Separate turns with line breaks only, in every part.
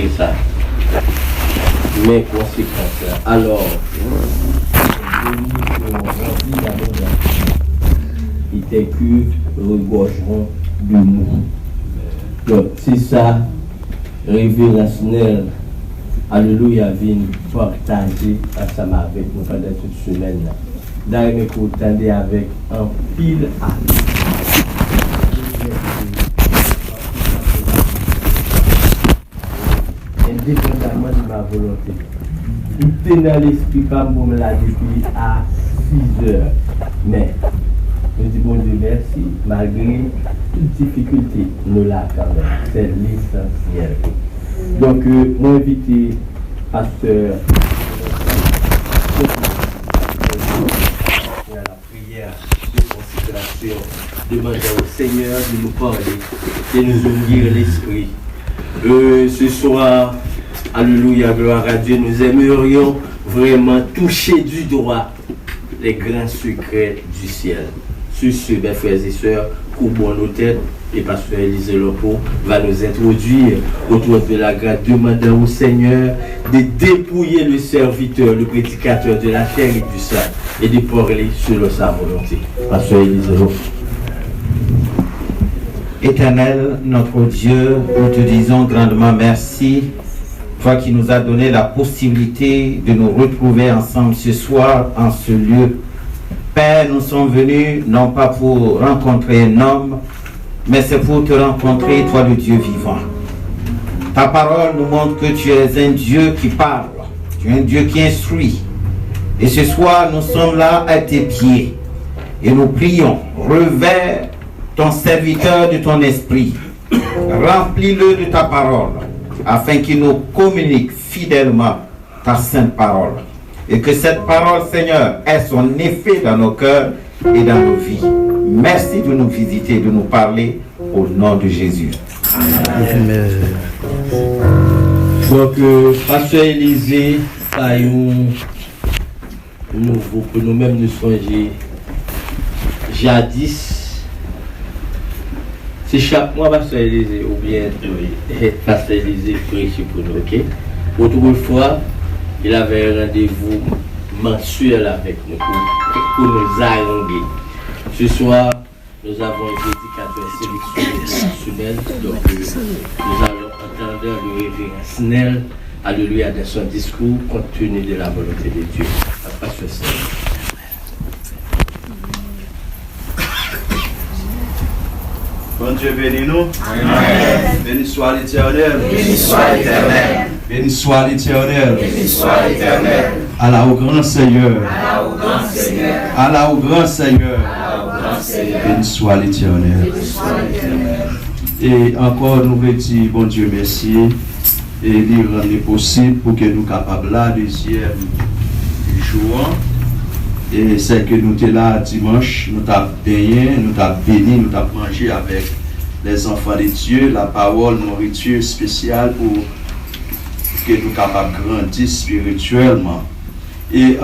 Et ça. Mais conséquences. Alors, ils t'écuvent, regorgeront de nous. Donc, c'est ça, révélationnel. Alléluia, vient partager ensemble avec nous pendant toute semaine. D'ailleurs, il faut attendre avec un pile à indépendamment de ma volonté. Il était dans l'esprit comme vous me l'avez dit à 6 heures. Mais, je dis bon Dieu merci, malgré toute difficulté, nous l'avons quand même. C'est l'essentiel. Donc, moi, invité pasteur à la prière de consécration, demander au Seigneur de nous parler, de nous ouvrir l'esprit. Ce soir, alléluia, gloire à Dieu, nous aimerions vraiment toucher du doigt les grands secrets du ciel. Sur ce, mes frères et sœurs, courbons nos têtes et pasteur Élisée Lopo va nous introduire autour de la grâce, demandant au Seigneur de dépouiller le serviteur, le prédicateur de la chair et du sang et de parler selon sa volonté. Pasteur Élisée Lopo.
Éternel, notre Dieu, nous te disons grandement merci, toi qui nous as donné la possibilité de nous retrouver ensemble ce soir en ce lieu. Père, nous sommes venus non pas pour rencontrer un homme, mais c'est pour te rencontrer, toi le Dieu vivant. Ta parole nous montre que tu es un Dieu qui parle, tu es un Dieu qui instruit. Et ce soir, nous sommes là à tes pieds et nous prions, revers ton serviteur de ton esprit, remplis-le de ta parole, afin qu'il nous communique fidèlement ta sainte parole. Et que cette parole, Seigneur, ait son effet dans nos cœurs et dans nos vies. Merci de nous visiter, de nous parler au nom de Jésus.
Amen. Donc, pasteur Élisée, a un nouveau pour nous-mêmes nous songer. Jadis, c'est chaque mois, pasteur Élisée, ou bien pasteur Élisée prêche pour nous, ok? Autrefois, il avait un rendez-vous mensuel avec nous pour nous haranguer. Ce soir, nous avons un prédicateur sélectionné donc nous allons entendre le révérend Snell, alléluia, dans son discours compte tenu de la volonté de Dieu. Pasteur Snell.
Bon Dieu, bénis-nous. Amen. Béni soit l'Éternel.
Béni soit l'Éternel.
Béni soit l'Éternel.
Béni soit l'Éternel.
Allah au grand Seigneur.
Allah au grand Seigneur.
Allah au grand Seigneur.
Allah au grand Seigneur.
Béni soit l'Éternel.
Béni soit l'Éternel.
Et encore, nous voulons dire, bon Dieu, merci. Et lui rendre possible pour que nous capables là, deuxième jour. Et c'est que nous sommes là dimanche, nous avons payé, nous avons béni, nous avons mangé avec les enfants de Dieu, la parole, nourriture spéciale pour que nous soyons capables de grandir spirituellement. Et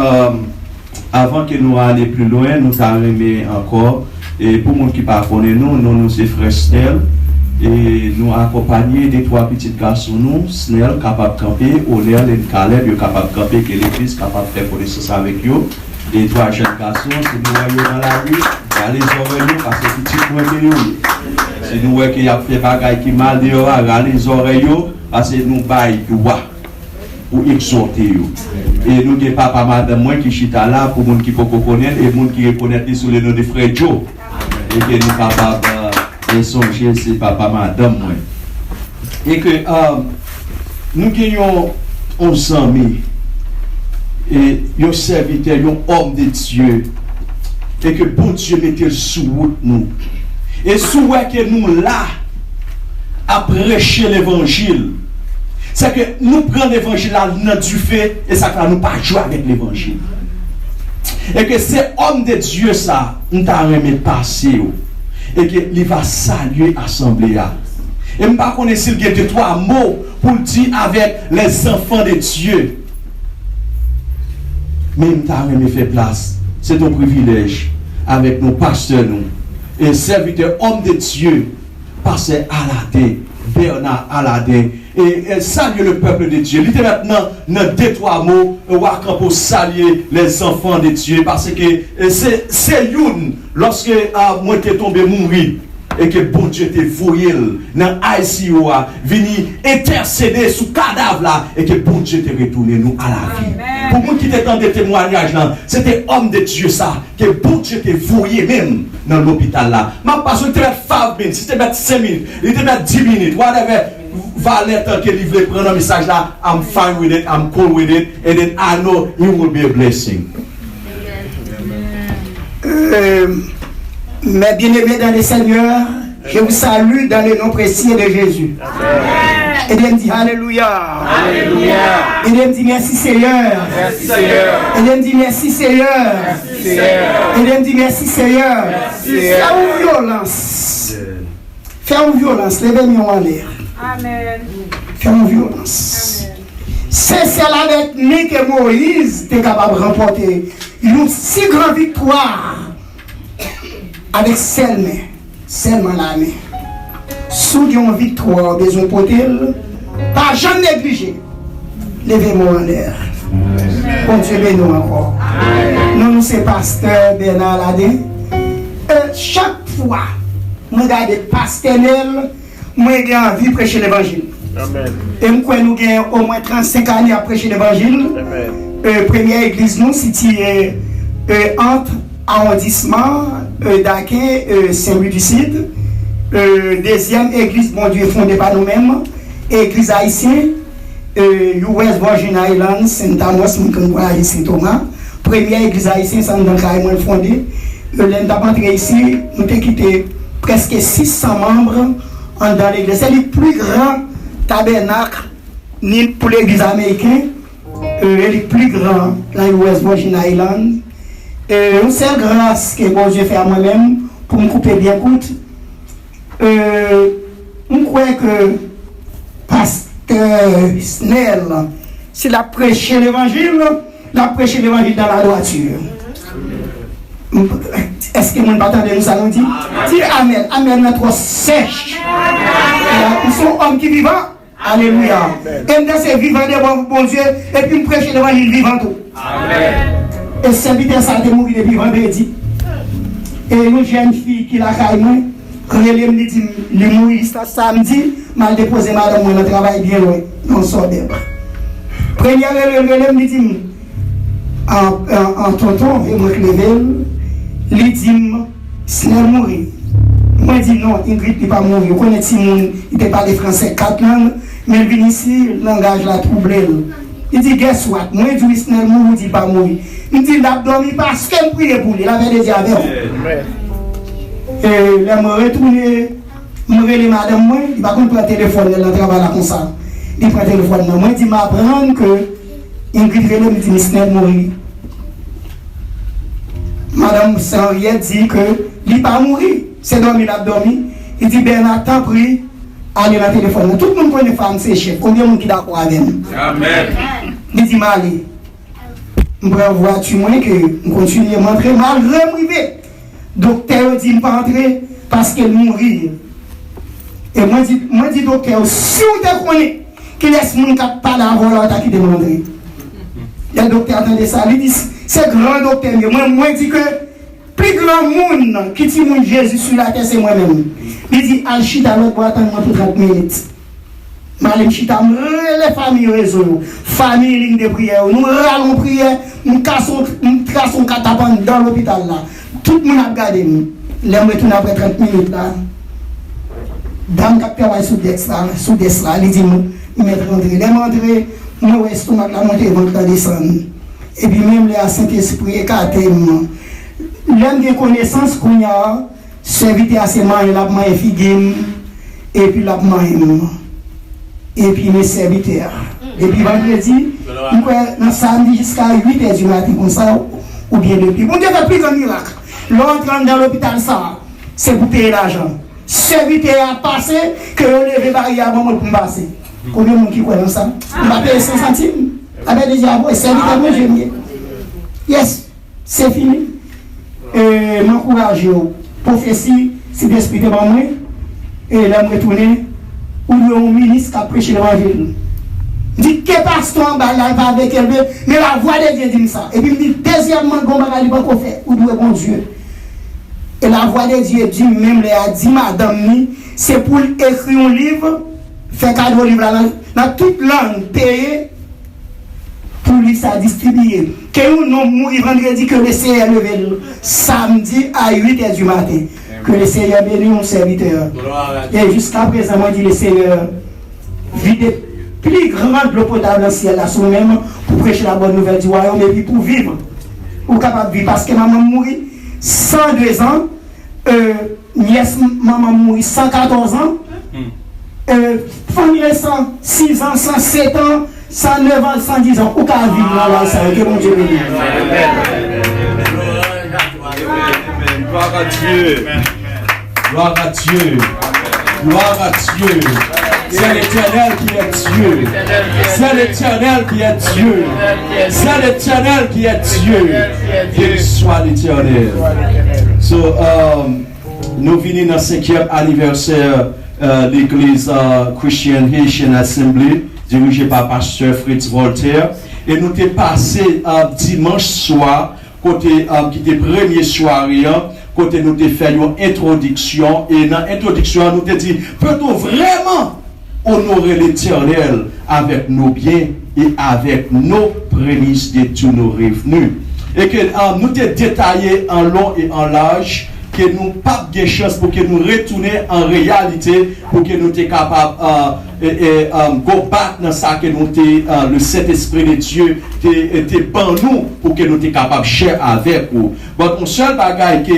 avant que nous allions plus loin, nous avons aimé encore, et pour les qui ne connaissent pas, nous sommes frères Snell, et nous accompagnons des 3 petits garçons, nous, Snell, capables de camper, Oléal et Caleb, capables de camper, que l'église capable de faire connaissance avec eux. Et 3 jeunes garçons, si nous voyons dans la rue, dans les oreilles, parce que petit point de nous. Si nous voyons qu'il y a fait des bagailles qui mal dehors, dans les oreilles, parce que nous baillons droit pour exhorter. Et nous, des papa, madame, moi qui chita là, pour les gens qui peuvent connaître, et les gens qui reconnaissent sous le nom de frère Joe. Et que nous capables de songer, c'est papa, madame, moi. Et que nous gagnons 11 amis. Et un serviteur, un homme de Dieu, et que bon Dieu mette sous route nous. Et sous que nous là, à prêcher l'évangile, c'est que nous prenons l'évangile là dans du fait, et ça que nous pas jouer avec l'évangile. Et que c'est homme de Dieu ça, nous t'avons aimé passer, et que il va saluer l'assemblée. Et je ne sais pas s'il y a 2-3 mots pour dire avec les enfants de Dieu. Même t'as même fait place. C'est ton privilège avec nos pasteurs, nous. Et serviteurs, hommes de Dieu, pasteur Aladin, Bernard Aladin, et saluer le peuple de Dieu. Il était maintenant dans 2-3 mots, pour saluer les enfants de Dieu, parce que c'est une, lorsque moi t'es tombé mourir, et que bon Dieu te voyé dans ICU, venu intercéder sous cadavre là, et que bon Dieu te retourné nous à la vie. Pour moi qui t'étant des témoignages là, c'était homme de Dieu ça, que bon Dieu te voyé même dans l'hôpital là. Ma passion te mettre 5 minutes, si te mettre 5 minutes, il te mettre 10 minutes, whatever. Valette que livre prendre un message là, I'm fine with it, I'm cool with it, and then I know it will be a blessing.
Mes bien-aimés dans le Seigneur, je vous salue dans le nom précieux de Jésus. Amen. Et Dieu me dit Alléluia.
Alléluia.
Et Dieu me dit merci Seigneur.
Merci Seigneur.
Et Dieu me dit merci Seigneur.
Merci Seigneur.
Et Dieu me dit merci Seigneur.
Merci Seigneur.
Fais une violence. Fais une violence. Levez-moi en l'air.
Amen.
Fais une violence. Amen. C'est celle avec nous que Moïse était capable de remporter une si grande victoire. Avec seulement la main. Sous une victoire, besoin de porter, pas jamais négliger. Levez-moi en l'air. Bon Dieu, bénis-nous encore. Nous, c'est pasteur Bernard Ladin. Chaque fois, je regarde pasteur, moi, j'ai envie de prêcher l'évangile. Et nous avons au moins 35 années à prêcher l'évangile. Première église, nous, c'était entre arrondissement d'Aquin, Saint-Louis du Sud. Deuxième église, bon Dieu, fondée par nous-mêmes. Église haïtienne, West Virgin Islands, Saint-Amos, Moukangoua, Saint-Thomas. Première église haïtienne, Saint-Dankaraï, fondée. L'année entré ici, nous avons quitté presque 600 membres dans l'église. C'est le plus grand tabernacle pour l'église américaine. Le plus grand dans West Virgin Islands. Une seule grâce que bon Dieu fait à moi-même pour me couper bien coûte. On croit que pasteur Snell, s'il a prêché l'évangile dans la droiture. Est-ce que mon bâtard de nous allons dire? Dis Amen. Amen, notre sèche. Nous sommes hommes qui vivent. Alléluia. Et nous sommes vivants de bon Dieu et puis nous prêcher l'évangile vivant tout. Amen. Et serviteur ça a été mort depuis vendredi. Et une jeune fille qui l'a caillé, elle me dit, le mourir samedi, m'a déposé madame, moi, le travail bien loin, non sort d'elle. Première elle me dit, en tonton, et moi levé, il dit, c'est mourir. Moi je dis non, Ingrid n'est pas mourir. Vous connaissez Simon, il ne parle français 4 langues, mais il vient ici, le langage l'a troublé. Il dit, guess what? Moi je dis, c'est mourir, il dit pas mourir. Il dit, il a dormi parce qu'il priait pour lui, il avait des diabètes. Et là, je retourne, je relève madame, moi, il va prendre le téléphone, il travaille là comme ça. Il prend le téléphone, moi, il dit, m'apprendre que Ingrid Relais me dit, c'est mourir. Madame Sanriette dit que il n'est pas mourir, c'est dormi, il a dormi. Il dit, Bernard, t'en prie, allez dans le téléphone. Tout le monde connaît femme, c'est chef. Combien de monde qui est d'accord avec nous? Amen. Il dit, allez, je prends la voiture, moi, que je continue à m'entrer, malgré moi. Docteur dit, je ne pas entrer parce qu'elle mourit. Et moi, dis docteur, si vous te connaissez, qu'il laisse mon cap parler avant l'autre qui demande. Le docteur entendait ça, il dit, c'est grand docteur, mais moi, je dis que plus grand monde qui dit mon Jésus sur la terre, c'est moi-même. Il dit, al chita l'autre pour attendre pour 30 minutes. Malem chita, les familles réseau, famille ligne de prière, nous rallons prière, nous cassons catapante dans l'hôpital là. Tout le monde a regardé nous. Les retourne après 30 minutes là. Dame qui travaille sous Desla, il dit, mettre rentrer. Les rentrer, nous estomac la montée, ventre descendre. Et puis même les Saint-Esprit écarté. L'homme de connaissance qu'on a, serviteur à ses mains, il a manger figue, et puis il a manger. Et puis mes serviteurs. Et puis vendredi, dans samedi jusqu'à 8h du matin, comme ça, ou bien depuis. Bon Dieu fait plus qu'un miracle. L'entrée dans l'hôpital, ça, c'est pour payer l'argent. Serviteur a passé, que on lève barrière pour me passer. Combien de monde qui connaît ça? On va payer 100 centimes. Avec des diables, serviteur, moi j'aime bien. Yes, c'est fini. M'encourage, prophétie, si l'esprit est bon, et là, je retourne ou un ministre qui a prêché l'évangile. Dit que pasteur en bas là, il va avec elle, mais la voix de Dieu dit ça. Et puis il dit, deuxièmement, qu'on va aller qu'on fait, ou doit bon Dieu. Et la voix de Dieu dit, même les a dit, madame, c'est pour écrire un livre, faire cadeau livre là, dans toute langue, payer, pour lui ça distribuer. Que nous non mourir vendredi, que le Seigneur levé samedi à 8h du matin. Que le Seigneur bénisse mon serviteur. Et jusqu'à présent, moi dit le Seigneur, vide plus grande l'eau potable dans le ciel là, même pour prêcher la bonne nouvelle du royaume et puis pour vivre. Ou capable de vivre parce que maman mourit 102 ans, nièce maman mourit 114 ans, famille 106 ans, 107 ans, 109 ans, 110 ans. Ou qu'à vivre là, ça, que mon Dieu bénisse.
Gloire à Dieu. Gloire à Dieu. Gloire à Dieu. C'est l'Éternel qui est Dieu. C'est l'Éternel qui est Dieu. C'est l'Éternel qui est Dieu. Qu'il soit l'Éternel. So, nous venons dans le 5e anniversaire de l'église Christian Haitian Assembly, dirigée par pasteur Fritz Voltaire. Et nous t'es passé dimanche soir, côté qui était premier soirée, côté nous t'es fait une introduction. Et dans l'introduction, nous t'es dit, peut-on vraiment honorer l'Éternel avec nos biens et avec nos prémices de tous nos revenus. Et que nous t'es détaillé en long et en large, que nous pas de chance pour que nous retournions en réalité, pour que nous soyons capables de battre dans ça que nous le Saint-Esprit de Dieu était pour nous, pour que nous soyons capables de chercher avec vous. Bon, mon seul bagage que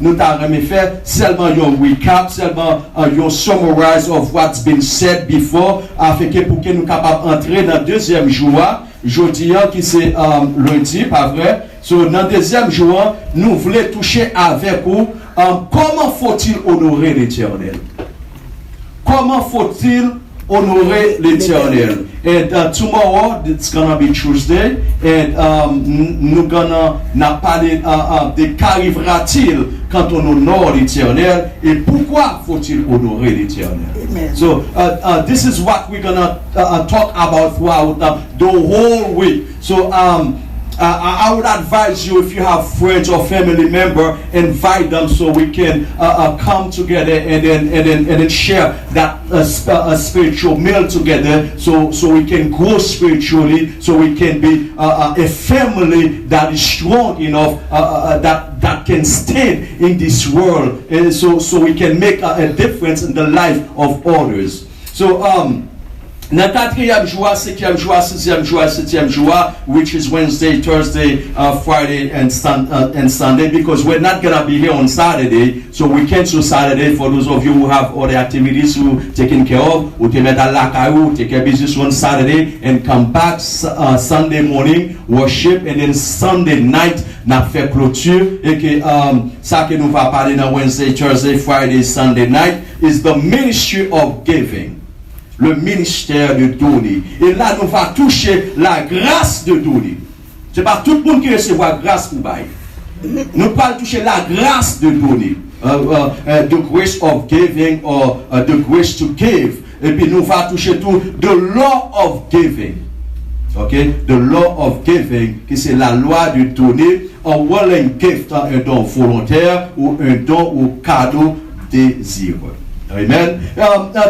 nous avons fait, seulement un recap, seulement un summarize of what's been said before, afin que pour que nous soyons capables d'entrer dans le deuxième jour, jeudi qui c'est lundi, pas vrai? So, dans le deuxième jour, nous voulons toucher avec vous comment faut-il honorer l'Éternel. Comment faut-il honorer l'Éternel? And tomorrow, it's gonna be Tuesday, and nous gonna parler de qu'arrivera-t-il quand on honore l'Éternel et pourquoi faut-il honorer l'Éternel? So, this is what we're gonna talk about throughout the whole week. So, I would advise you, if you have friends or family member, invite them so we can come together and then share that spiritual meal together, so we can grow spiritually, so we can be a family that is strong enough that can stand in this world, and so we can make a difference in the life of others. So dans 4e jour, 5e jour, 6e jour, 7e jour, which is Wednesday, Thursday, Friday, and Sunday, because we're not going to be here on Saturday, so we cancel Saturday for those of you who have other activities to taking care of, who take care of business on Saturday, and come back Sunday morning, worship, and then Sunday night, n'a fait clôture, et que ça que nous va parler dans Wednesday, Thursday, Friday, Sunday night, is the ministry of giving. Le ministère de donner. Et là, nous va toucher la grâce de donner. Ce n'est pas tout le monde qui recevra grâce pour bailler. Nous allons toucher la grâce de donner. The grace of giving or the grace to give. Et puis nous va toucher tout the law of giving. Okay? The law of giving, qui c'est la loi de donner, un willing gift, un don volontaire ou un don ou cadeau désireux. Amen.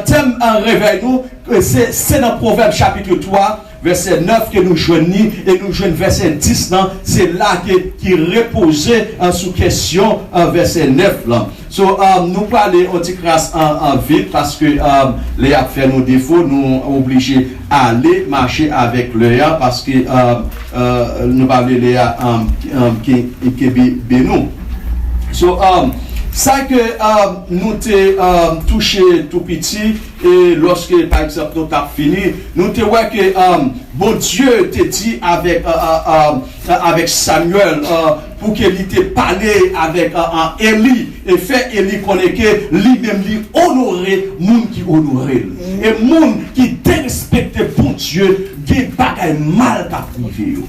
Thème réveille-nous, c'est dans Proverbe chapitre 3, verset 9 que nous joignons, et nous joignons verset 10, c'est là qui reposait sous question verset 9 là. So, nous parlons de grâce en vite parce que les a fait nos défauts, nous obligés à aller marcher avec le parce que nous parlons de qui bénou. So, ça que nous t'ai touché tout petit et lorsque par exemple nous t'as fini, nous t'ai ouais que bon Dieu t'a dit avec Samuel pour qu'il t'ait parlé avec Élie et fait Élie connaît que lui-même lui honorer monde qui honorer et monde qui dérespecte bon Dieu des bagailles mal qu'a privé.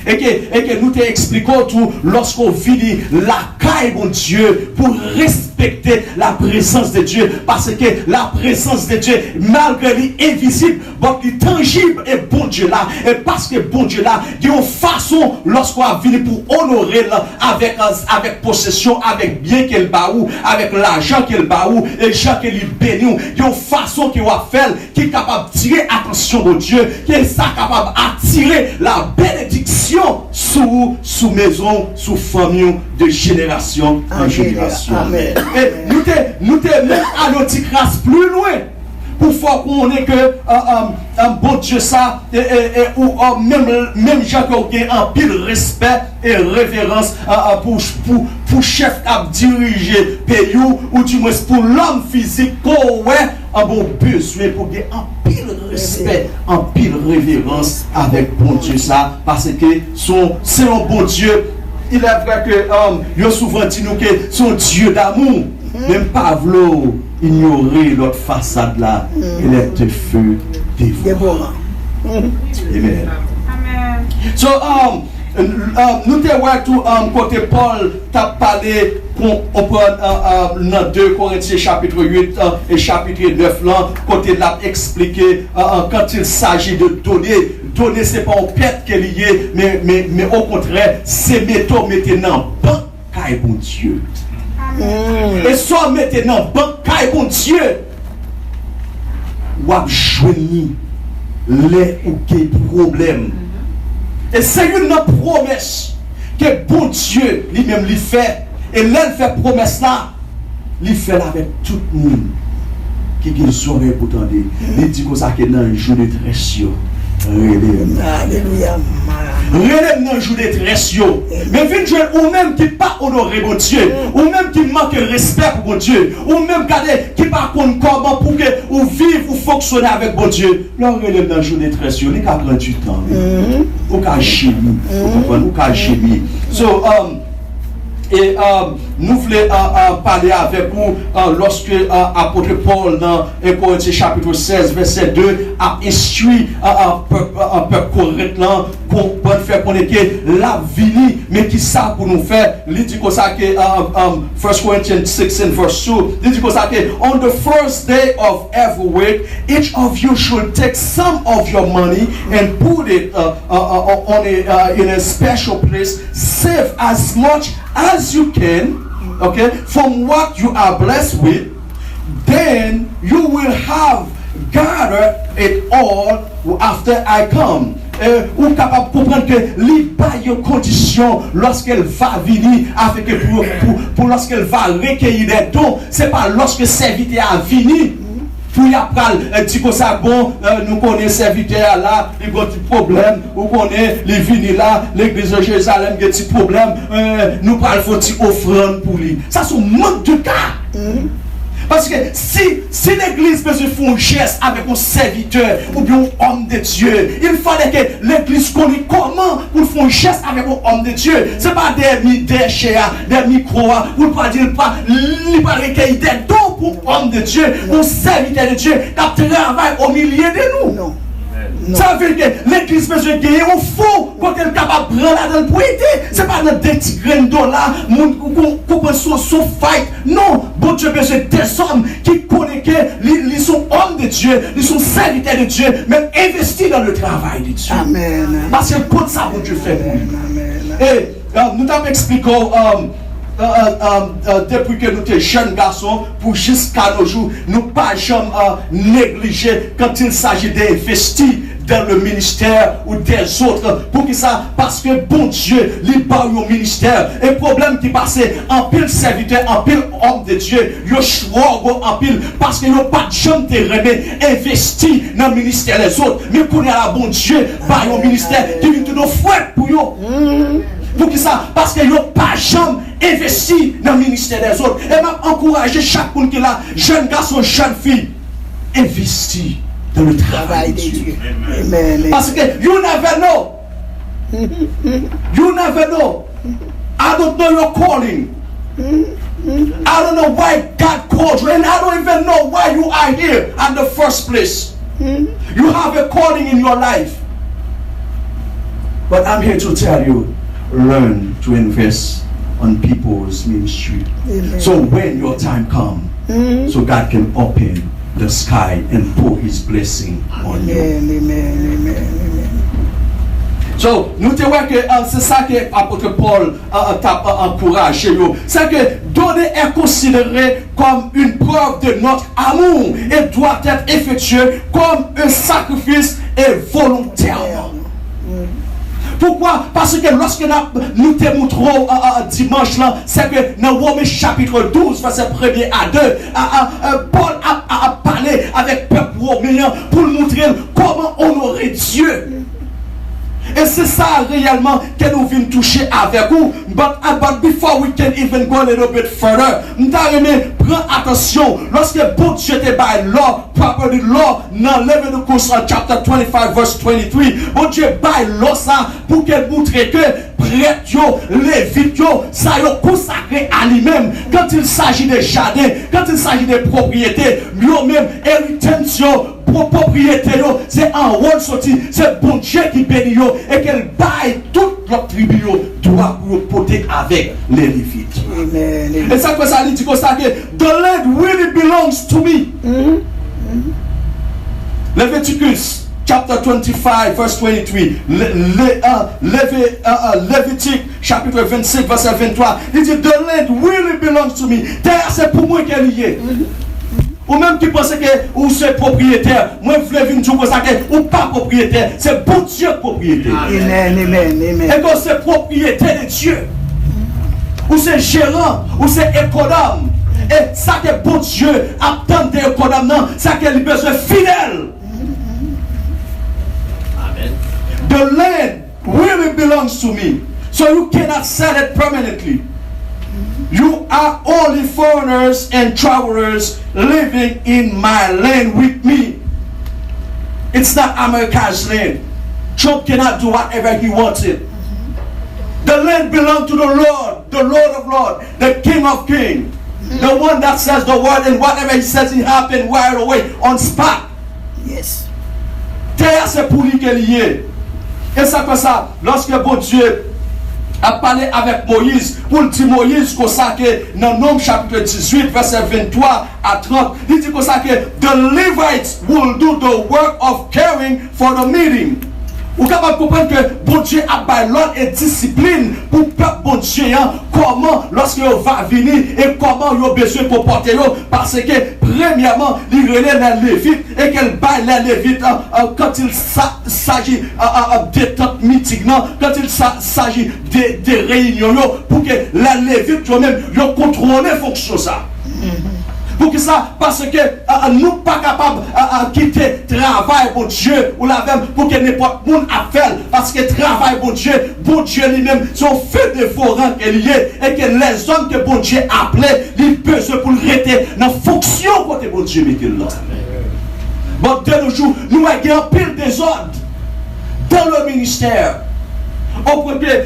Et que nous t'expliquons tout lorsqu'on vit la caille, bon Dieu, pour respecter respecter la présence de Dieu. Parce que la présence de Dieu, malgré l'invisible, bon, il est tangible et bon Dieu là. Et parce que bon Dieu là, il y a une façon, lorsqu'on a venu pour honorer là, avec possession, avec bien qu'elle baou, avec l'argent qu'elle baou, et les gens qu'elle bénit, il y a une façon qu'il va faire qui est capable de tirer attention de Dieu, qui est capable d'attirer la bénédiction sous maison, sous famille, de génération en génération.
Amen.
Et nous te même à notre grâce plus loin pour faire qu'on est que un bon Dieu ça ou même gens qui ont un pile respect et révérence pour chef à diriger pays ou du moins pour l'homme physique pour un bon besoin pour gagner un pile respect, un pile révérence avec bon Dieu ça parce que c'est un bon Dieu. Il est vrai que il a souvent dit nous que son Dieu d'amour. Même Pavlo ignorait l'autre façade là. Il est de feu dévorant. Amen. So, nous te voyons tout côté Paul t'a parlé dans 2 Corinthiens chapitre 8 et chapitre 9 là, côté l'a expliqué quand il s'agit de donner c'est pas en pète qu'elle y est, mais au contraire, c'est mettre maintenant banque à bon Dieu. Et soit maintenant banque à bon Dieu, ou à joindre les ou des problèmes. Et c'est une promesse que bon Dieu lui-même lui fait. Et là, il fait promesse là, il fait avec tout le monde qui qu'il saurait pour tendre. Il dit que ça que dans un jour de trésor.
Alléluia.
Relève dans le jour de trésor. Mais venez ou même qui pas honoré mon Dieu, ou même qui manque de respect pour mon Dieu, ou même qui pas connaît comment pour que ou vivre ou fonctionner avec mon Dieu. Là relève dans le jour de trésor, il a prendre du temps. Ou qu'a gémir, ou qu'a gémir. So et nous voulons parler avec vous lorsque l'apôtre Paul dans 1 Corinthiens chapitre 16 verset 2 a instruit un peuple correct là pour faire connaître la vie mais qui ça pour nous faire. Il dit comme ça que 1 Corinthians 16 verse 2 il dit comme ça que on the first day of every week each of you should take some of your money and put it in a special place, save as much as you can, okay, from what you are blessed with, then you will have gathered it all after I come. Ou capable de comprendre que les bails conditions lorsqu'elle va venir avec pour lorsqu'elle va recueillir des dons, c'est pas lorsque serviteur a venu. Pour y apprendre, dit que ça bon, nous connaissons serviteur là, il y a des problèmes, nous connaissons les vignes là, l'église de Jérusalem, il y a des problèmes, nous parlons de offrande pour lui. Ça, c'est un manque de cas. Parce que si l'église peut se faire un geste avec un serviteur ou bien un homme de Dieu, il fallait que l'église connaisse comment pour faire un geste avec un homme de Dieu. Ce n'est pas des chers, des micros, pour ne pas dire il pas recueillir des dons pour un homme de Dieu, un serviteur de Dieu qui travaille au milieu de nous. Non. Ça veut dire que l'église peut se gagner au fond quand elle est capable de prendre la donne pour aider. Ce n'est pas dans des petits grains de dollars, qu'on son fight. Non, bon Dieu peut se des hommes qui connaissent qu'ils sont hommes de Dieu, ils sont serviteurs de Dieu, même investis dans le travail de Dieu.
Amen.
Parce que pour ça, bon Dieu fait pour lui. Et nous t'avons expliqué depuis que nous sommes jeunes garçons, pour jusqu'à nos jours, nous pas jamais négliger quand il s'agit d'investir dans le ministère ou des autres. Pour qui ça? Parce que bon Dieu, il parle au ministère. Et le problème qui passe, en pile serviteur, en pile homme de Dieu, il choix en pile parce que n'ont pas de jamais de investi dans le ministère des autres. Mais qu'on a la bon Dieu, par le ministère, qui vient tout nos frères pour eux. Pour qui ça? Parce qu'ils n'ont pas jamais investi dans le ministère des autres. Et m'a encouragé chaque monde qui est là, jeune garçon, jeune fille, investi dans le travail de Dieu.
Amen.
Parce que you never know. You never know. I don't know your calling. I don't know why God called you, and I don't even know why you are here in the first place. You have a calling in your life. But I'm here to tell you, learn to invest on people's ministry.
Amen.
So when your time comes, so God can open the sky and pour His blessing on you.
Amen.
So, nous te voyons que c'est ça que l'apôtre Paul t'a encouragé. C'est que donner est considéré comme une preuve de notre amour et doit être effectué comme un sacrifice et volontairement. Pourquoi? Parce que lorsque nous te montrons dimanche là, c'est que dans Romains chapitre 12, verset 1er à 2, Paul a parlé avec le peuple romain pour montrer comment honorer Dieu. Et c'est ça réellement que nous venons toucher avec vous. But before we can even go a little bit further, prends attention. Lorsque bon Dieu te baille law, property law, dans Leviticus chapter 25 verse 23, bon Dieu baille law ça pour qu'elle montre que prêtre, lévite, ça y est consacré à lui-même. Quand il s'agit de jardin, quand il s'agit de propriété, lui-même, héritage, propriété, c'est un rôle sorti, c'est bon Dieu qui bénit et qu'elle baille toute l'autre tribu doit porter avec les Lévites. Et ça que ça dit comme ça que the land really belongs to me. Leviticus chapter 25 verse 23, Lévitique chapitre 25 verset 23, il dit the land really belongs to me. Terre c'est pour moi qu'elle y est. Ou même qui pense que ou c'est propriétaire, moi je voulais venir dire ça que ou pas propriétaire, c'est bon Dieu propriétaire.
Amen.
Et quand c'est propriétaire de Dieu, ou c'est gérant, ou c'est économe, et ça que bon Dieu attend de économe, ça que il besoin fidèle. Amen. The land really belongs to me, so you cannot sell it permanently. You are only foreigners and travelers living in my land with me. It's not America's land. Trump cannot do whatever he wants it. The land belongs to the Lord of Lords, the King of Kings, the one that says the word and whatever he says it happens right away on spot.
Yes.
Terre c'est pour lui qu'elle y est. Et ça fait ça, lorsque bon Dieu a parlé avec Moïse, pour dire Moïse comme ça que dans Nombre chapitre 18 verset 23 à 30, il dit comme ça que the Levites will do the work of caring for the meeting. Vous êtes capable de comprendre que bon Dieu a baillé l'ordre et discipline pour le peuple bon Dieu, comment lorsque vous va venir et comment vous avez besoin pour porter parce que premièrement il relève les Lévites et qu'elle baille les Lévites quand il s'agit de temps meeting, quand il s'agit de réunions pour que les Lévites eux-mêmes contrôlent les fonctions ça. Pour que ça, parce que nous ne sommes pas capables de quitter le travail pour Dieu ou la même pour que n'importe qui a fait. Parce que le travail pour Dieu lui-même, son fait de forain est lié et que les hommes que bon Dieu a appelés, ils peuvent pour le rester dans la fonction que bon Dieu met là. Bon, de nos jours, nous avons un pile désordre dans le ministère. Au premier,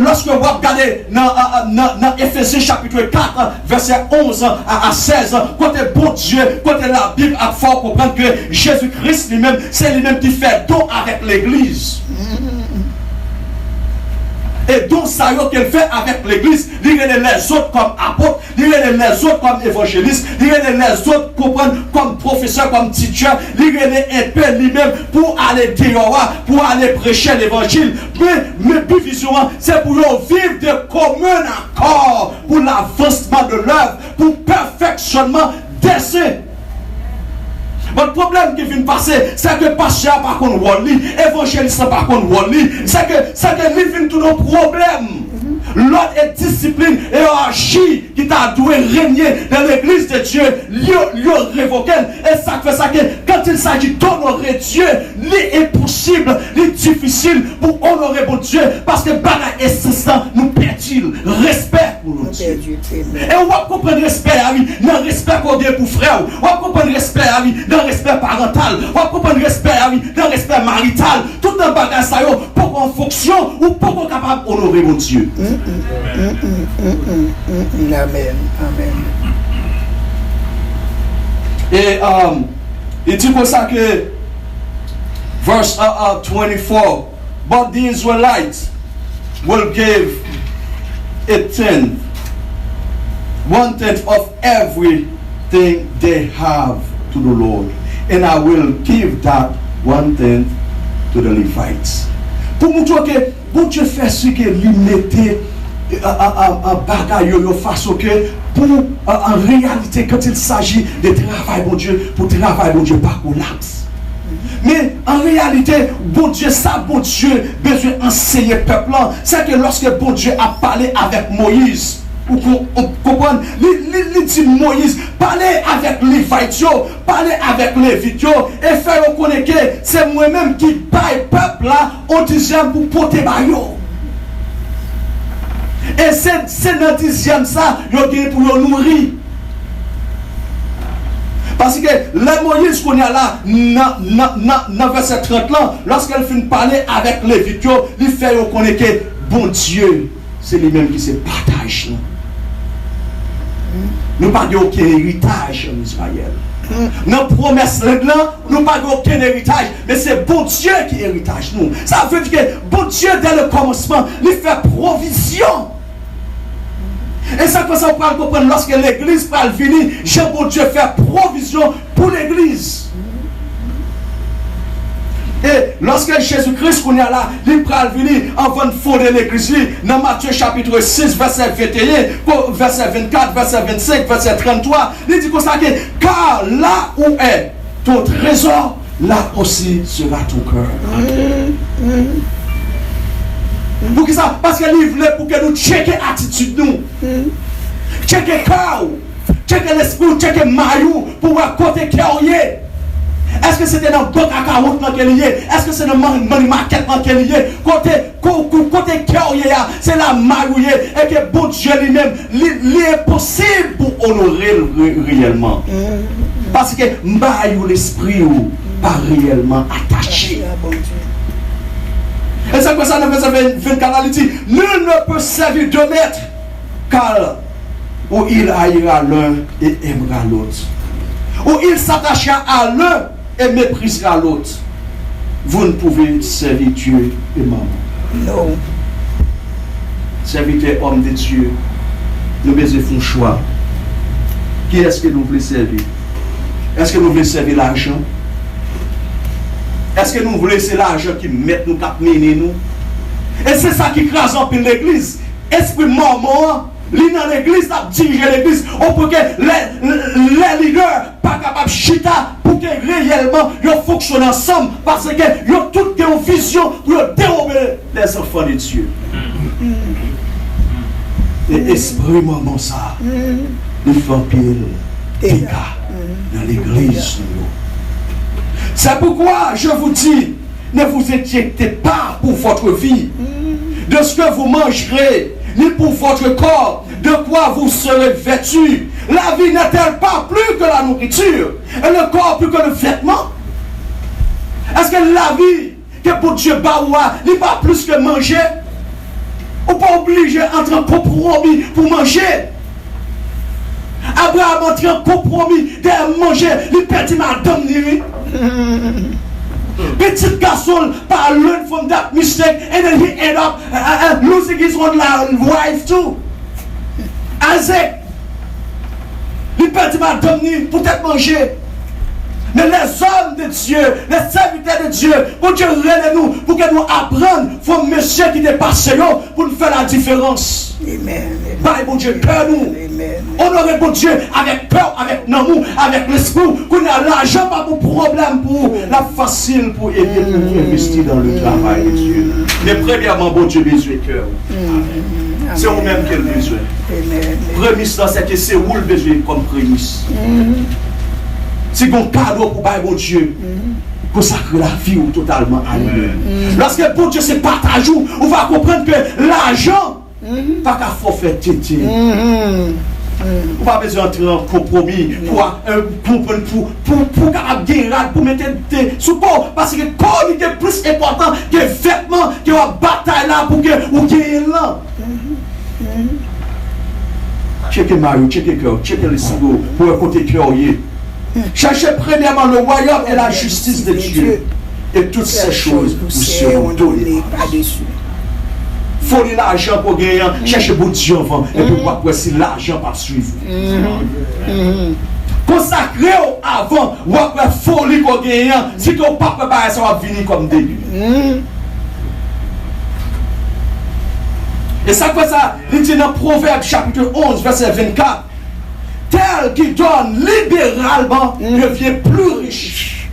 lorsque vous regardez dans Éphésiens chapitre 4, verset 11 à 16, côté bon Dieu, côté la Bible, il faut comprendre que Jésus-Christ lui-même, c'est lui-même qui fait don avec l'Église. Et donc, ça y est qu'elle fait avec l'église, il y a les autres comme apôtres, il y a les autres comme évangélistes, il y a les autres comme professeurs, comme teachers, il y a les épées lui-même pour aller dehors, pour aller prêcher l'évangile. Mais but vision, c'est pour vivre de commun accord, pour l'avancement de l'œuvre, pour perfectionnement des saints. Votre problème qui vient passer, c'est que pasteur par contre Wally, évangéliste par contre Wally, c'est que lui vient tous nos problèmes. L'ordre et discipline et hiérarchie qui t'a dû régner dans l'église de Dieu, lui révoqué. Et ça fait ça que quand il s'agit d'honorer Dieu, il est possible, il est difficile pour honorer mon Dieu parce que bana insistant nous perd-il respect pour notre Dieu. Et on va comprendre respect à lui, dans respect qu'on a pour frère, on va comprendre respect à lui, dans respect parental, on va comprendre respect à lui, dans respect marital, tout un bagage ça yo pour qu'on fonctionne ou pour qu'on capable d'honorer mon Dieu.
Amen.
Et il dit comme ça que verse 24, but the Israelites will give 1/10 of everything they have to the Lord. And I will give that 1/10 to the Levites. Pour montrer que bon Dieu fait ce que lui mettait en bagaille de façon que pour en réalité quand il s'agit de travail bon Dieu, pour travail bon Dieu pas collapse. Mais en réalité, bon Dieu besoin d'enseigner le peuple. C'est que lorsque bon Dieu a parlé avec Moïse, vous comprenez, il dit Moïse, parlez avec les Lévites, parlez avec les Lévites, et faire reconnaître que c'est moi-même qui paye le peuple là, on dixième pour porter baillot. Et c'est dans le dixième ça, il y a pour le nourrir. Parce que le Moïse qu'on a là, dans verset 30 là, lorsqu'elle finit de parler avec les Lévites, il fait reconnaître que bon Dieu, c'est lui-même qui se partage. Nous n'avons pas aucun héritage en Israël. Dans la promesse là, nous n'avons pas aucun héritage, mais c'est bon Dieu qui héritage nous. Ça veut dire que bon Dieu, dès le commencement, il fait provision. Et ça que ça peut comprendre lorsque l'église va venir, Jean-Bon Dieu fait provision pour l'église. Et lorsque Jésus-Christ qu'on est là, il va venir avant de fonder l'église, dans Matthieu chapitre 6, verset 21, verset 24, verset 25, verset 33, il dit comme ça que car là où est ton trésor, là aussi sera ton cœur. Pour que ça, parce qu'il voulait pour que nous checker l'attitude nous, checker le cœur, checker l'esprit, checker le maillot, pour voir côté cœur. Est-ce que c'était dans le banque à 40 ans qu'elle y est? Est-ce que c'est dans le market qu'elle y est? Côté cœur, c'est la maillot, et que bon Dieu lui-même, il est possible pour honorer réellement. Parce que maillot l'esprit pas réellement attaché. Et c'est quoi ça dans le verset 24, il dit, nul ne peut servir deux maîtres, car ou il haïra l'un et aimera l'autre, ou il s'attachera à l'un et méprisera l'autre. Vous ne pouvez servir Dieu et maman.
Non.
Serviteur homme de Dieu, nous devons faire un choix. Qui est-ce que nous voulons servir? Est-ce que nous voulons servir l'argent? Est-ce que nous voulons laisser l'argent qui met nous, qui mène nous? Et c'est ça qui crase en pile l'église. Esprit mort, lui dans l'église, a dirigé l'église. On peut que les leaders pas capables de chita pour que réellement ils fonctionnent ensemble. Parce que ils ont toutes une vision pour dérober les enfants de Dieu. Et esprit maman ça, il fait un pile dégâts dans l'église. C'est pourquoi je vous dis, ne vous inquiétez pas pour votre vie, de ce que vous mangerez, ni pour votre corps, de quoi vous serez vêtus. La vie n'est-elle pas plus que la nourriture, et le corps plus que le vêtement? Est-ce que la vie, que pour Dieu baoua, n'est pas plus que manger? Ou pas obligé d'entrer en compromis pour manger? Abraham entre en compromis de manger, il perdit madame nuit. Petit garçon par learn from that mistake and then he end up losing his own wife too. Isaac, il perdit madame nuit pour être mangé. Mais les hommes de Dieu, les serviteurs de Dieu, pour Dieu relève nous, pour que nous apprenions from monsieur qui dépasse pour nous faire la différence.
Amen.
Bye, bon Dieu, peur nous. Honorer bon Dieu avec peur, avec amour, avec l'esprit. Qu'on a l'argent, pas pour problème, pour la facile pour aider, pour investir dans le travail de Dieu. Mais premièrement, bon Dieu, besoin de cœur. C'est vous-même qui avez besoin. Prémisse, c'est que c'est vous le besoin comme prémisse. C'est un cadeau pour bon Dieu. Consacrer la vie ou totalement à lui. Lorsque bon Dieu se partage, on va comprendre que l'argent, pas qu'à forfait tété. On va besoin d'entrer en compromis pour gagner, pour mettre des support. Parce que corps est plus important que vêtements, que la bataille là pour que vous gagnez là. Checkez Mario, checkez cœur, checkez les sigos pour écouter cœur. Cherchez premièrement le royaume et la justice de Dieu. Et toutes ces choses vous seront données. folie l'argent pour gagner, chercher bon Dieu avant, et puis après si l'argent pas suivre. Consacré avant, ou après folie qu'on gagne, si qu'on pas préparé, ça va venir comme début. Et ça fait ça, il dit dans Proverbe chapitre 11, verset 24, tel qui donne libéralement devient plus riche.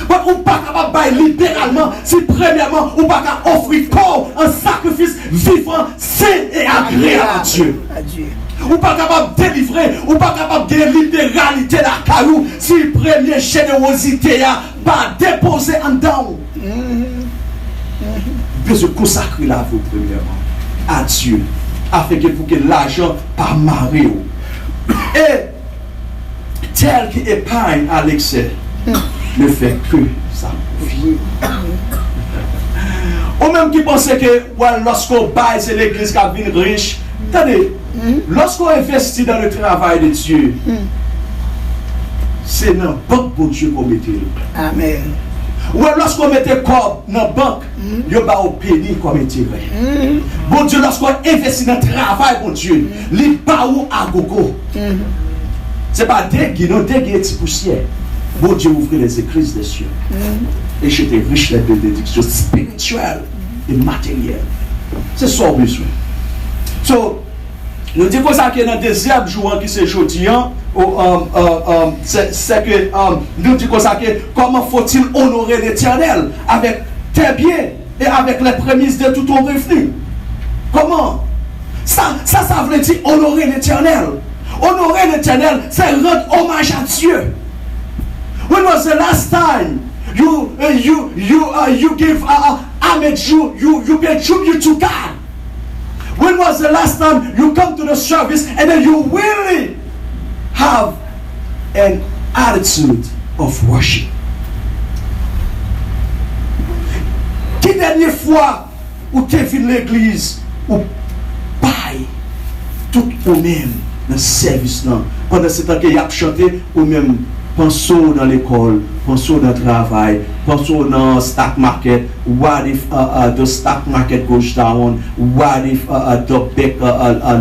Mais on n'est pas capable de bailler libéralement si premièrement on n'est pas capable d'offrir corps un sacrifice vivant, sain et agréable à Dieu. On n'est pas capable de délivrer, on n'est pas capable de libéralité la caillou si première générosité a pas déposé en dedans. Besoin de consacrer la vie premièrement à Dieu afin que pour que l'argent pas marre. Et tel qui épargne à l'excès ne fait que ça. Ou même qui pensait que lorsqu'on baille, c'est l'église qui a vu riche. Attendez, lorsqu'on investit dans le travail de Dieu, c'est dans la banque pour Dieu qu'on mette.
Amen.
Ou lorsqu'on mette corps dans la banque, il y a un pénis comme intérêt. Bon Dieu, lorsqu'on investit dans le travail, bon Dieu, il pas où à gogo. Ce n'est pas dégué, non dégué petit poussière. Bon Dieu ouvre les écrits des cieux. Et j'étais riche les bénédictions spirituelles et matérielles. C'est ça qu'on a besoin. So, nous disons ça que dans le deuxième jour qui c'est jeudi, c'est que nous disons ça que comment faut-il honorer l'Éternel avec tes biens et avec les prémices de tout ton revenu. Comment? Ça veut dire honorer l'Éternel. Honorer l'Éternel, c'est rendre hommage à Dieu. When was the last time you give homage, you pay tribute to God? When was the last time you come to the service and then you really have an attitude of worship? Quelle dernière fois où tu es venu à l'église ou paye tout au même dans le service là pendant ce temps qu'il y a chanté ou même pensons dans l'école, pensons dans le travail, pensons dans le stock market. What if the stock market goes down? What if the bank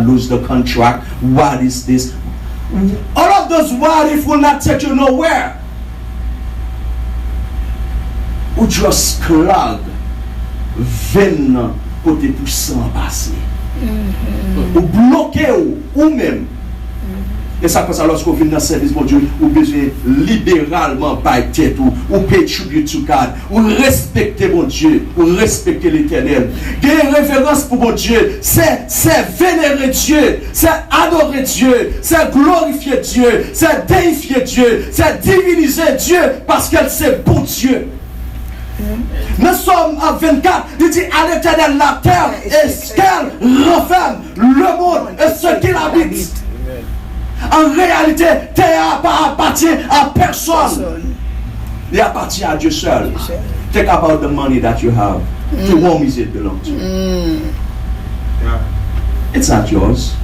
lose the contract? What is this? All of those what if will not take you nowhere. Ou just clog 20 côté puissant passé. Ou bloqué ou même. Et ça passe lorsqu'on vient dans le service, mon Dieu, ou besoin libéralement par tête, ou payer tribute to God, ou respecter mon Dieu, ou respecter l'Éternel. Des révérences pour mon Dieu, c'est vénérer Dieu, c'est adorer Dieu, c'est glorifier Dieu, c'est déifier Dieu, c'est diviniser Dieu, parce qu'elle c'est bon Dieu. Nous sommes à 24, il dit à l'Éternel la terre et ce qu'elle renferme, le monde et ce qu'il habite. En réalité, terre appartient à personne. Il appartient à Dieu seul. Think about the money that you have. To whom is it belong to? It's not yours.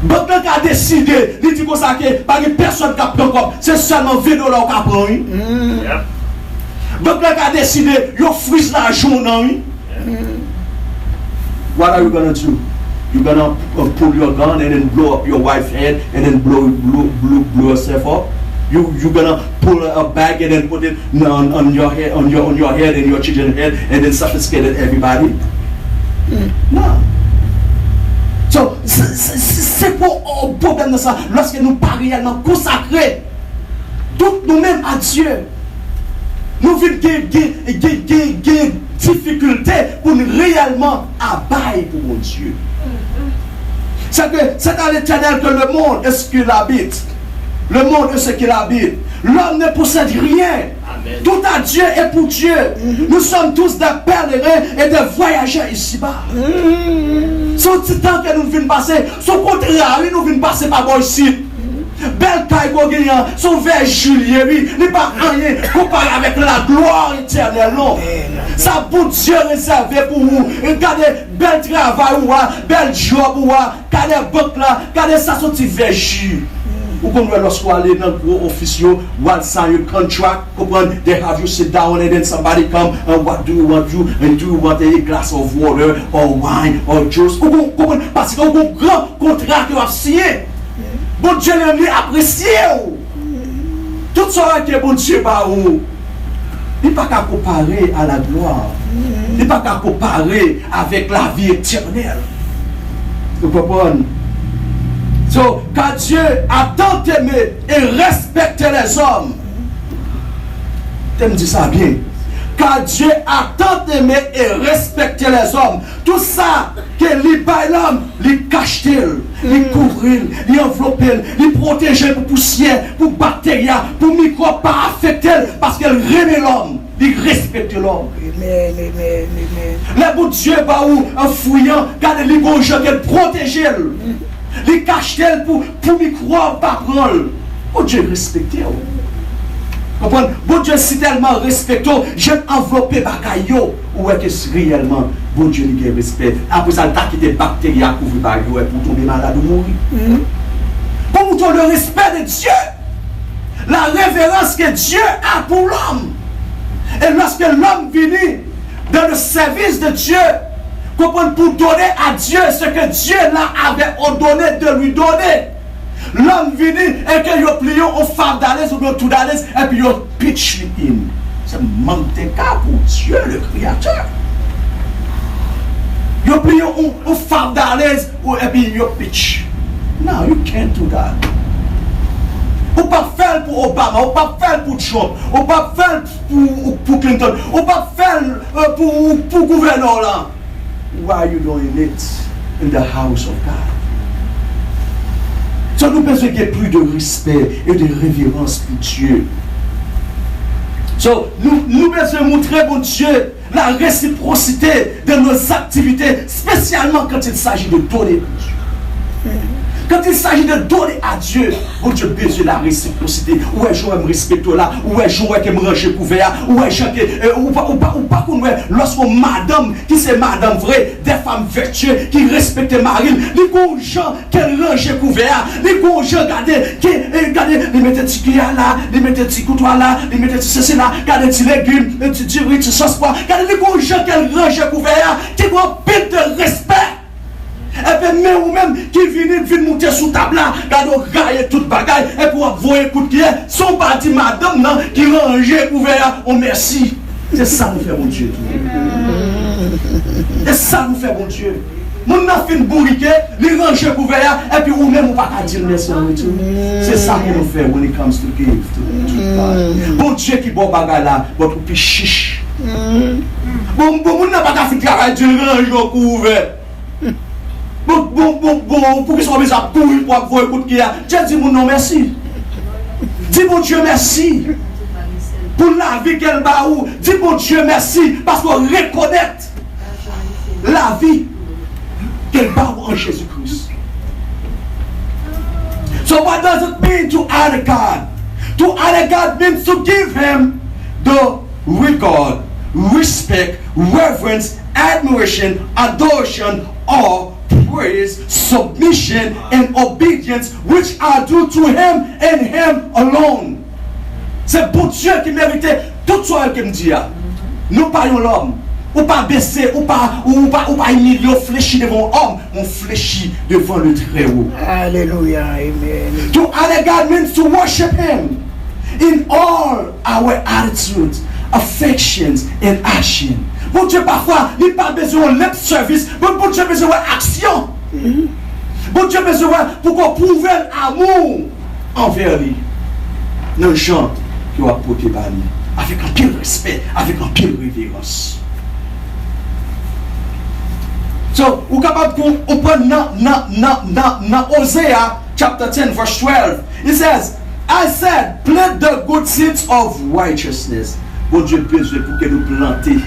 Donc, quand tu as décidé, il dit comme ça que pas une personne qui a pris comme c'est seulement $20 qui a pris. Donc, quand tu as décidé, tu frise l'argent. What are you going to do? You're gonna pull your gun and then blow up your wife's head and then blow yourself up. You're gonna pull a bag and then put it on your head, on your head and your children's head and then sophisticate everybody. No. So c'est pour un problème de ça. Lorsque nous pas réellement consacrés, toutes nous-mêmes à Dieu, nous vivons des difficultés pour nous réellement abailler pour mon Dieu. C'est à l'Éternel que le monde est ce qu'il habite. Le monde est ce qu'il habite. L'homme ne possède rien. Amen. Tout à Dieu et pour Dieu. Nous sommes tous des pèlerins et des voyageurs ici-bas. Son petit temps que nous venons passer, son contraire, nous venons passer par moi ici. Belle caille Gogéan, son verre Julien, il n'est pas rien comparé avec la gloire éternelle. Non. Ça pour Dieu réservé pour vous. Regardez, bel travail, bel job, regardez banque là, regardez ça, son petit verre Julien. Ou qu'on lorsqu'on aller dans le gros officiel, one sign your contract, they have you sit down and then somebody come and what do you want you and do you want a glass of water or wine or juice. Parce qu'on a un grand contrat que vous avez signé. Bon Dieu l'a apprécié. Tout ça que bon Dieu par où. Il n'est pas qu'à comparer à la gloire. Il n'est pas qu'à comparer avec la vie éternelle. Vous comprenez? So, quand Dieu a tant aimé et respecté les hommes, tu me dis ça bien. Quand Dieu a tant aimé et respecté les hommes, tout ça que l'homme, il cache, il couvre, il enveloppe, il protège pour poussière, pour bactéries, pour microbes, pas affecter parce qu'elle remet l'homme. Il respecte l'homme. Le bon Dieu, en fouillant, quand il gonge, il protège. Il cache pour microbes, pas prendre. Bon Dieu respecte. Comprenez? Bon Dieu si tellement respecté, j'aime envelopper bagaille. Où est-ce que réellement, bon Dieu lui respect? Après ça, il a quitté des bactéries à couvrir bagaille pour tomber malade ou mourir. Pour montrer le respect de Dieu, la révérence que Dieu a pour l'homme. Et lorsque l'homme vient dans le service de Dieu, comprenez, pour donner à Dieu ce que Dieu avait ordonné de lui donner. L'homme vient et que vous pliez en femme d'alaise ou bien tout d'alaise et puis vous pitch in. C'est un manque de cas pour Dieu le Créateur. Vous pliez en femme d'alaise et puis vous pitch. No, you can't do that. Ou pas faire pour Obama, ou pas faire pour Trump, ou pas faire pour Clinton, ou pas faire pour gouverneur là. Why are you doing it in the house of God? So nous besoin qu'il y ait plus de respect et de révérence pour Dieu. So nous besoin montrer bon Dieu la réciprocité de nos activités, spécialement quand il s'agit de donner pour Dieu. Quand il s'agit de donner à Dieu, bon Dieu besoin de la réciprocité. Où est-ce que je me respecte là? Où est-ce que je me range couvert? Où est-ce que ou pas qu'on lorsqu'on madame qui c'est madame vraie, des femmes vertueuses qui respectent Marie, les gros gens qui range couvert, les gros gens regardez, les mettez petit cuillère là, les mettez petit couteau là, les mettez ceci là, regardez petit légumes, petit riz, petit sauce pois, regardez les gros gens qui range couvert, qui ont un peu de respect. Et puis même ou même qui viennent monter sous table là, gagne toute bagaille et pour voir coup de pied, son parti madame non, qui range couvert, on merci. C'est ça nous fait mon Dieu. C'est ça nous fait mon Dieu. Mon n'a fait une bourrique, les range couvert et puis ou même on pas dire merci en retour. C'est ça que nous fait when it comes to give to God. Bon Dieu qui bon bagaille là, votre puis chiche. Bon n'a pas fait travail de range couvert. Bon, pour qu'ils soient mis à courir pour avoir un coup de pied. Dieu dit mon non merci. Dis mon Dieu merci. Pour la vie qu'elle bat ou. Dis mon Dieu merci. Parce qu'on reconnaît la vie qu'elle bat en Jésus-Christ. So what does it mean to honor God? To honor God means to give Him the regard, respect, reverence, admiration, adoration, or praise, submission, and obedience which are due to Him and Him alone. C'est pour Dieu qui méritait tout ce qu'il me dit. Nous parlons l'homme. Ou pas baisser, ou pas humilier, ou fléchir devant l'homme, on fléchit devant le Très-Haut.
Alléluia, amen.
To honor God means to worship Him in all our attitudes, affections, and action. Bon Dieu, parfois, il n'a pas besoin de lip service, mais bon Dieu a besoin d'action. Bon Dieu a besoin pour qu'on prouve l'amour envers lui. Nous chantons qui va porter par lui, avec un pile respect, avec un pile révérence. So, vous êtes capable de prendre dans Hosea chapter 10, verse 12. It says, I said, plant the good seeds of righteousness. Bon Dieu a besoin pour que nous plantions.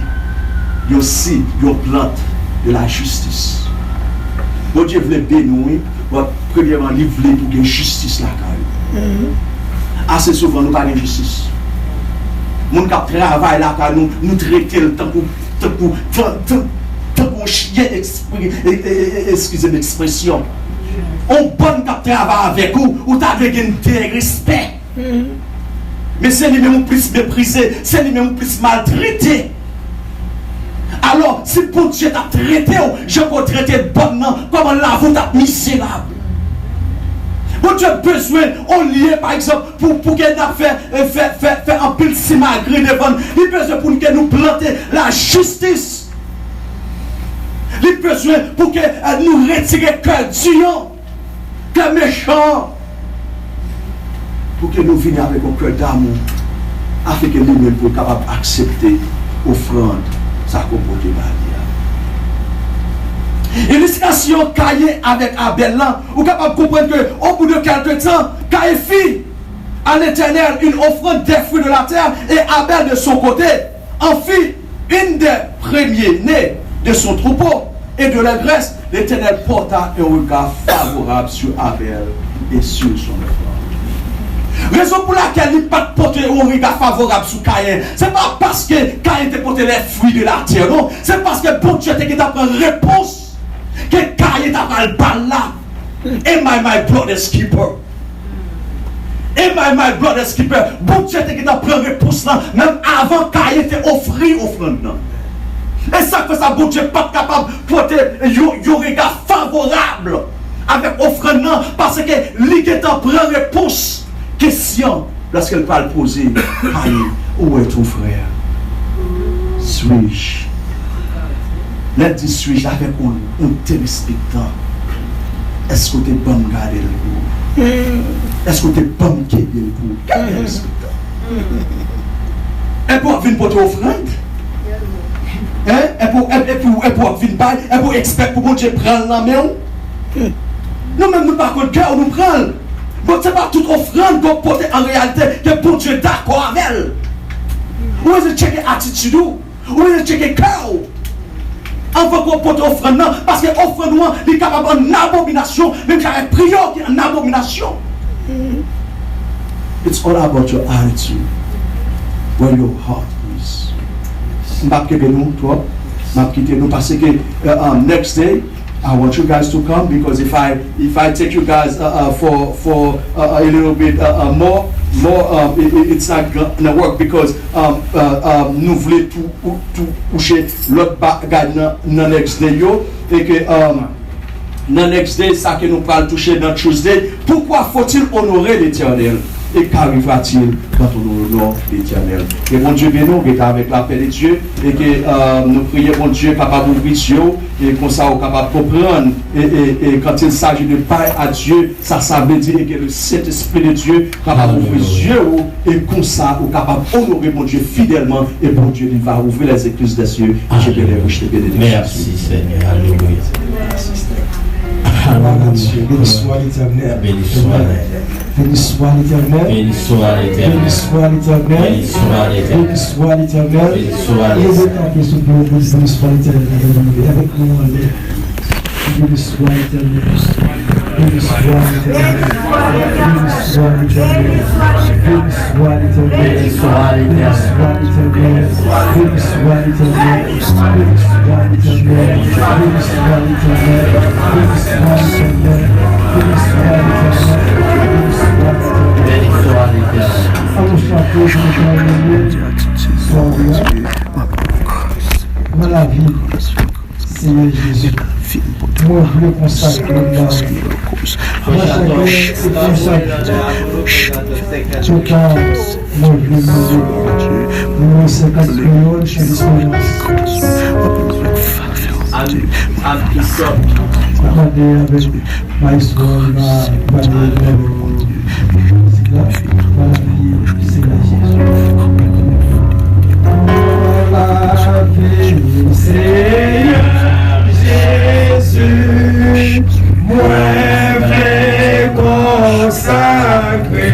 Yo seed, yo plante de la justice. Bon Dieu voulait bénir, premièrement, il voulait pour qu'il y ait justice là. Assez souvent, nous n'avons pas de justice. Nous travaillons là, nous traitons le temps pour chien, excusez l'expression. On bonne qui travaille avec vous, ou t'as de respect. Mais c'est lui-même plus méprisé, c'est lui-même plus maltraité. Alors, si bon Dieu t'a traité, je peux traiter bon nom, comment la vous t'a misérable. Bon Dieu a besoin, on lié par exemple, pour qu'elle a fait un pile simagré devant, il besoin pour que nous planter la justice. Il besoin pour que nous retirer cœur dur, cœur méchant, pour que nous venions avec un cœur d'amour, afin que nous-mêmes soyons capables d'accepter l'offrande, ça comporte la illustration Caïn avec Abel là, vous capable de comprendre qu'au bout de quelque temps, Caïn fit à l'Éternel une offrande des fruits de la terre et Abel de son côté en fit une des premiers-nés de son troupeau et de la graisse. L'Éternel porta un regard favorable sur Abel et sur son offrande. Raison pour laquelle il n'a pas porté un regard favorable sur Caïn, ce n'est pas parce que Caïn était porté les fruits de la terre, non, c'est parce que bon Dieu était qui t'a pris réponse. Que Caïn t'a pas le bal là. Am I my brother's keeper? Am I my brother's keeper? Bon Dieu qui t'a pris réponse là, même avant Caïn t'ait offert offrande là. Et ça fait ça, bon Dieu pas capable de porter un regard favorable avec offrande là, parce que lui qui t'a pris réponse. Question, lorsqu'elle parle poser, Caïn, où est ton frère? Suis-je? Là, dit suis-je avec un téléspectateur? Est-ce que tu es bon garder le coup? Est-ce que tu es bon garder le coup? Quel téléspectateur? Et pour venir pour t'offrande? Et pour venir pas? Et pour expect pour bon Dieu prendre la main? Nous même nous par contre cœur nous prendre. Bon, c'est pas toute offrande qu'on porte en réalité que bon Dieu est d'accord avec elle. Où est-ce que checker attitude? Où est-ce que checker cœur? On va porter offrande parce que offrande est capable d'une abomination, même qu'il y a une prière qui est une abomination. It's all about your attitude, where your heart is. Je vais quitter nous, toi. Je vais quitter nous parce que next day, I want you guys to come because if I take you guys for a little bit more, it's not gonna work because nous voulons tout coucher l'autre bagage dans next day yo et que dans next day ça que nous parlons toucher dans Tuesday. Pourquoi faut-il honorer l'Éternel? Et qu'arrivera-t-il quand on honore l'Éternel? Et mon Dieu béni, on est avec la paix de Dieu et que nous prions mon Dieu capable d'ouvrir Dieu et qu'on soit capable de comprendre et quand il s'agit de parler à Dieu, ça veut dire que le Saint-Esprit de Dieu capable d'ouvrir Dieu et comme ça, on capable d'honorer mon Dieu fidèlement et mon Dieu il va ouvrir les écluses des cieux. Je te bénis.
Merci Seigneur. Alléluia.
Merci Seigneur.
Béni soit l'Éternel.
Béni soit l'Éternel.
Béni soit l'Éternel.
Béni soit l'Éternel.
Béni soit l'Éternel.
Béni soit l'Éternel.
Béni soit l'Éternel.
Béni soit
Et
l'Éternel.
béni soit l'Éternel. Avec nous, béni soit l'Éternel. Béni soit l'Éternel. Béni soit l'Éternel. Béni soit l'Éternel.
Béni soit l'Éternel.
Béni soit l'Éternel. Béni soit l'Éternel. Béni soit l'Éternel. Béni soit l'Éternel. Béni soit l'Éternel. Béni soit l'Éternel.
Béni soit l'Éternel.
Allons chanter, je dans la vie, Seigneur Jésus. Moi, je veux consacrer la vie. Moi, moi, c'est quatre millions, je suis disponible. Regardez avec ma histoire, ma vie, Seigneur Jésus. Seigneur Jésus, moi, vrai consacré,